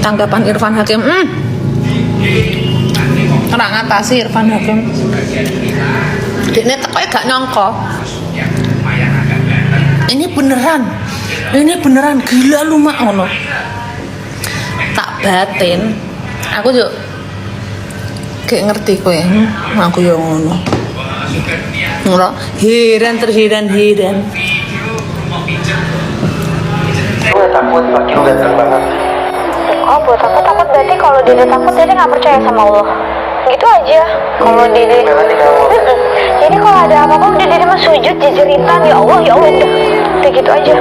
Tanggapan Irfan Hakim, ora ngatasi Irfan Hakim. Dekne tekoke gak nyangka. Ini beneran gila lu mak ngono. Tak batin. Aku yo kayak ngerti kowe. Aku yo ngono. Ora heran. Gue takut makin datang banget. Oh, buat aku takut berarti kalau Dede takut Dede nggak percaya sama Allah. Gitu aja. Kalau Dede, jadi kalau ada apa-apa udah Dede mah sujud jejeritan ya Allah udah gitu aja.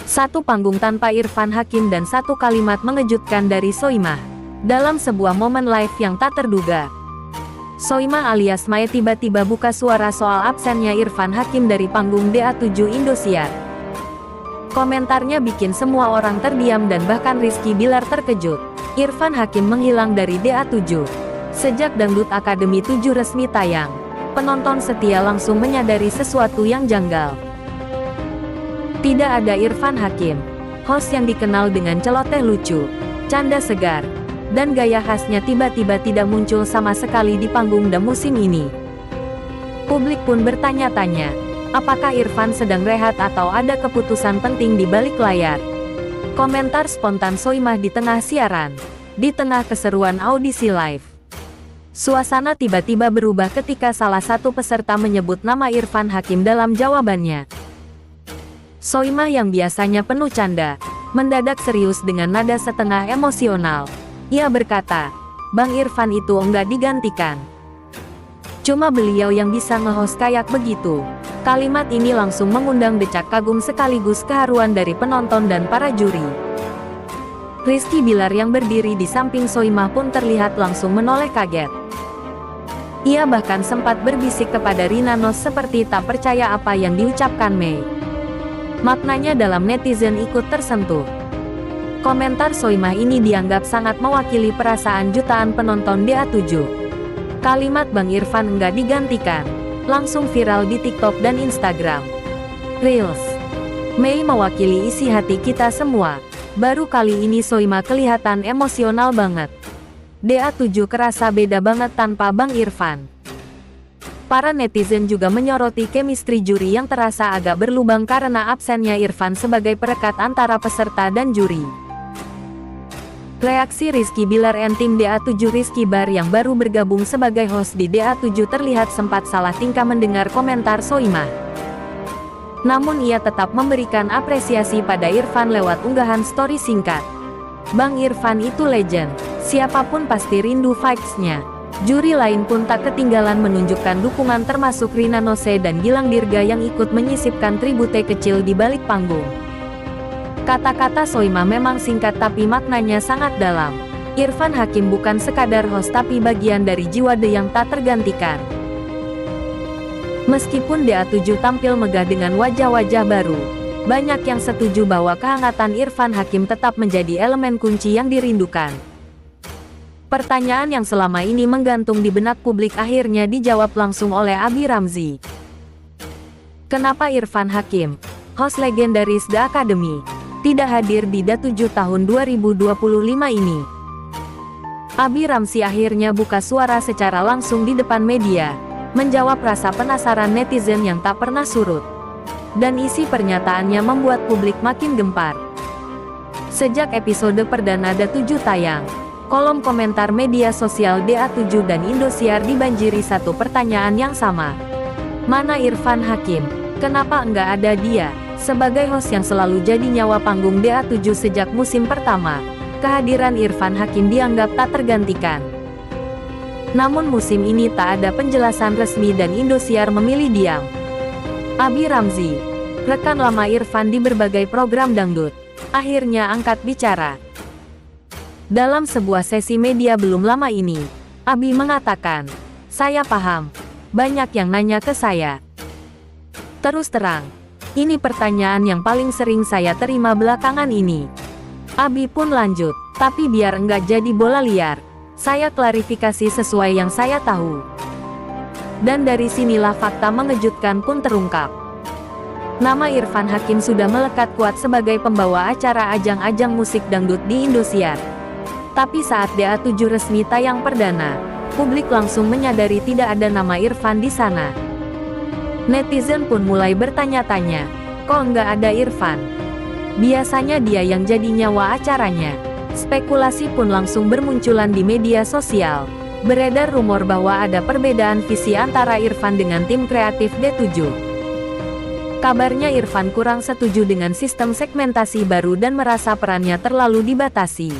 Satu panggung tanpa Irfan Hakim dan satu kalimat mengejutkan dari Soimah. Dalam sebuah momen live yang tak terduga, Soimah alias Maya tiba-tiba buka suara soal absennya Irfan Hakim dari panggung DA7 Indosiar. Komentarnya bikin semua orang terdiam dan bahkan Rizky Bilar terkejut. Irfan Hakim menghilang dari DA7. Sejak Dangdut Akademi 7 resmi tayang, penonton setia langsung menyadari sesuatu yang janggal. Tidak ada Irfan Hakim, host yang dikenal dengan celoteh lucu, canda segar, dan gaya khasnya tiba-tiba tidak muncul sama sekali di panggung dan musim ini. Publik pun bertanya-tanya, apakah Irfan sedang rehat atau ada keputusan penting di balik layar? Komentar spontan Soimah di tengah siaran, di tengah keseruan audisi live. Suasana tiba-tiba berubah ketika salah satu peserta menyebut nama Irfan Hakim dalam jawabannya. Soimah yang biasanya penuh canda, mendadak serius dengan nada setengah emosional. Ia berkata, Bang Irfan itu enggak digantikan. Cuma beliau yang bisa nge-host kayak begitu. Kalimat ini langsung mengundang decak kagum sekaligus keharuan dari penonton dan para juri. Rizky Bilar yang berdiri di samping Soimah pun terlihat langsung menoleh kaget. Ia bahkan sempat berbisik kepada Rina Nose seperti tak percaya apa yang diucapkan Mei. Maknanya dalam netizen ikut tersentuh. Komentar Soimah ini dianggap sangat mewakili perasaan jutaan penonton DA7. Kalimat Bang Irfan enggak digantikan langsung viral di TikTok dan Instagram Reels. Mei mewakili isi hati kita semua. Baru kali ini Soimah kelihatan emosional banget. DA7 kerasa beda banget tanpa Bang Irfan. Para netizen juga menyoroti chemistry juri yang terasa agak berlubang karena absennya Irfan sebagai perekat antara peserta dan juri. Reaksi Rizky Bilar and tim DA7 Rizky Bar yang baru bergabung sebagai host di DA7 terlihat sempat salah tingkah mendengar komentar Soimah. Namun ia tetap memberikan apresiasi pada Irfan lewat unggahan story singkat. Bang Irfan itu legend, siapapun pasti rindu vibes-nya. Juri lain pun tak ketinggalan menunjukkan dukungan termasuk Rina Nose dan Gilang Dirga yang ikut menyisipkan tribute kecil di balik panggung. Kata-kata Soimah memang singkat tapi maknanya sangat dalam. Irfan Hakim bukan sekadar host tapi bagian dari jiwa The yang tak tergantikan. Meskipun DA7 tampil megah dengan wajah-wajah baru, banyak yang setuju bahwa kehangatan Irfan Hakim tetap menjadi elemen kunci yang dirindukan. Pertanyaan yang selama ini menggantung di benak publik akhirnya dijawab langsung oleh Abi Ramzi. Kenapa Irfan Hakim, host legendaris The Academy, tidak hadir di DA7 tahun 2025 ini? Abi Ramzi akhirnya buka suara secara langsung di depan media, menjawab rasa penasaran netizen yang tak pernah surut. Dan isi pernyataannya membuat publik makin gempar. Sejak episode perdana DA7 tayang, kolom komentar media sosial DA7 dan Indosiar dibanjiri satu pertanyaan yang sama. Mana Irfan Hakim? Kenapa enggak ada dia? Sebagai host yang selalu jadi nyawa panggung DA7 sejak musim pertama, kehadiran Irfan Hakim dianggap tak tergantikan. Namun musim ini tak ada penjelasan resmi dan Indosiar memilih diam. Abi Ramzi, rekan lama Irfan di berbagai program dangdut, akhirnya angkat bicara. Dalam sebuah sesi media belum lama ini, Abi mengatakan, "Saya paham, banyak yang nanya ke saya. Terus terang, ini pertanyaan yang paling sering saya terima belakangan ini." Abi pun lanjut, "Tapi biar enggak jadi bola liar, saya klarifikasi sesuai yang saya tahu. Dan dari sinilah fakta mengejutkan pun terungkap. Nama Irfan Hakim sudah melekat kuat sebagai pembawa acara ajang-ajang musik dangdut di Indosiar. Tapi saat DA7 resmi tayang perdana, publik langsung menyadari tidak ada nama Irfan di sana. Netizen pun mulai bertanya-tanya, kok nggak ada Irfan? Biasanya dia yang jadi nyawa acaranya. Spekulasi pun langsung bermunculan di media sosial. Beredar rumor bahwa ada perbedaan visi antara Irfan dengan tim kreatif D7. Kabarnya Irfan kurang setuju dengan sistem segmentasi baru dan merasa perannya terlalu dibatasi.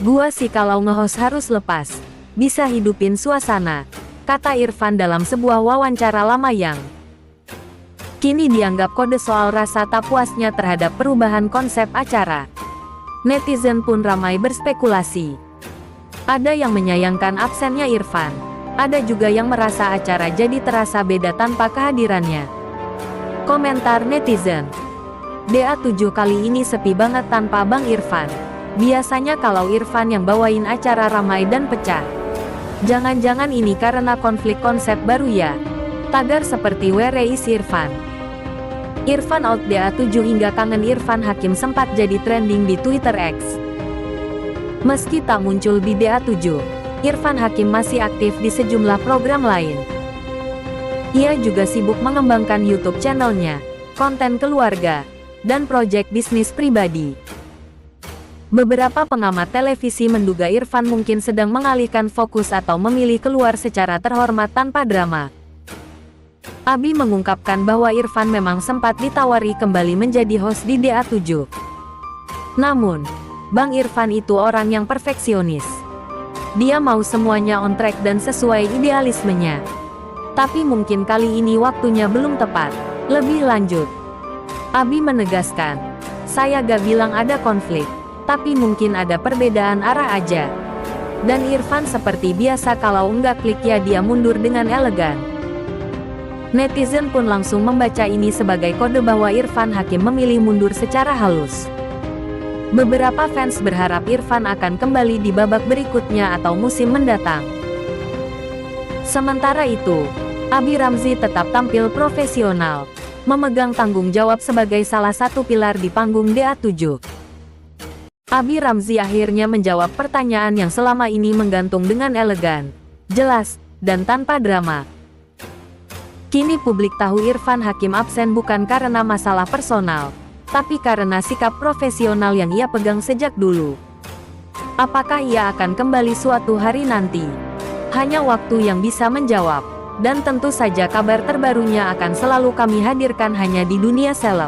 Gua sih kalau nge-host harus lepas, bisa hidupin suasana, kata Irfan dalam sebuah wawancara lama yang kini dianggap kode soal rasa tak puasnya terhadap perubahan konsep acara. Netizen pun ramai berspekulasi. Ada yang menyayangkan absennya Irfan, ada juga yang merasa acara jadi terasa beda tanpa kehadirannya. Komentar netizen, DA7 kali ini sepi banget tanpa Bang Irfan. Biasanya kalau Irfan yang bawain acara ramai dan pecah. Jangan-jangan ini karena konflik konsep baru ya? Tagar seperti Where is Irfan? Irfan out DA7 hingga kangen Irfan Hakim sempat jadi trending di Twitter X. Meski tak muncul di DA7, Irfan Hakim masih aktif di sejumlah program lain. Ia juga sibuk mengembangkan YouTube channelnya, konten keluarga, dan proyek bisnis pribadi. Beberapa pengamat televisi menduga Irfan mungkin sedang mengalihkan fokus atau memilih keluar secara terhormat tanpa drama. Abi mengungkapkan bahwa Irfan memang sempat ditawari kembali menjadi host di DA7. Namun, Bang Irfan itu orang yang perfeksionis. Dia mau semuanya on track dan sesuai idealismenya. Tapi mungkin kali ini waktunya belum tepat. Lebih lanjut, Abi menegaskan, saya gak bilang ada konflik, tapi mungkin ada perbedaan arah aja. Dan Irfan seperti biasa kalau enggak klik ya dia mundur dengan elegan. Netizen pun langsung membaca ini sebagai kode bahwa Irfan Hakim memilih mundur secara halus. Beberapa fans berharap Irfan akan kembali di babak berikutnya atau musim mendatang. Sementara itu, Abi Ramzi tetap tampil profesional, memegang tanggung jawab sebagai salah satu pilar di panggung DA7. Abi Ramzi akhirnya menjawab pertanyaan yang selama ini menggantung dengan elegan, jelas, dan tanpa drama. Kini publik tahu Irfan Hakim absen bukan karena masalah personal, tapi karena sikap profesional yang ia pegang sejak dulu. Apakah ia akan kembali suatu hari nanti? Hanya waktu yang bisa menjawab. Dan tentu saja kabar terbarunya akan selalu kami hadirkan hanya di Dunia Seleb.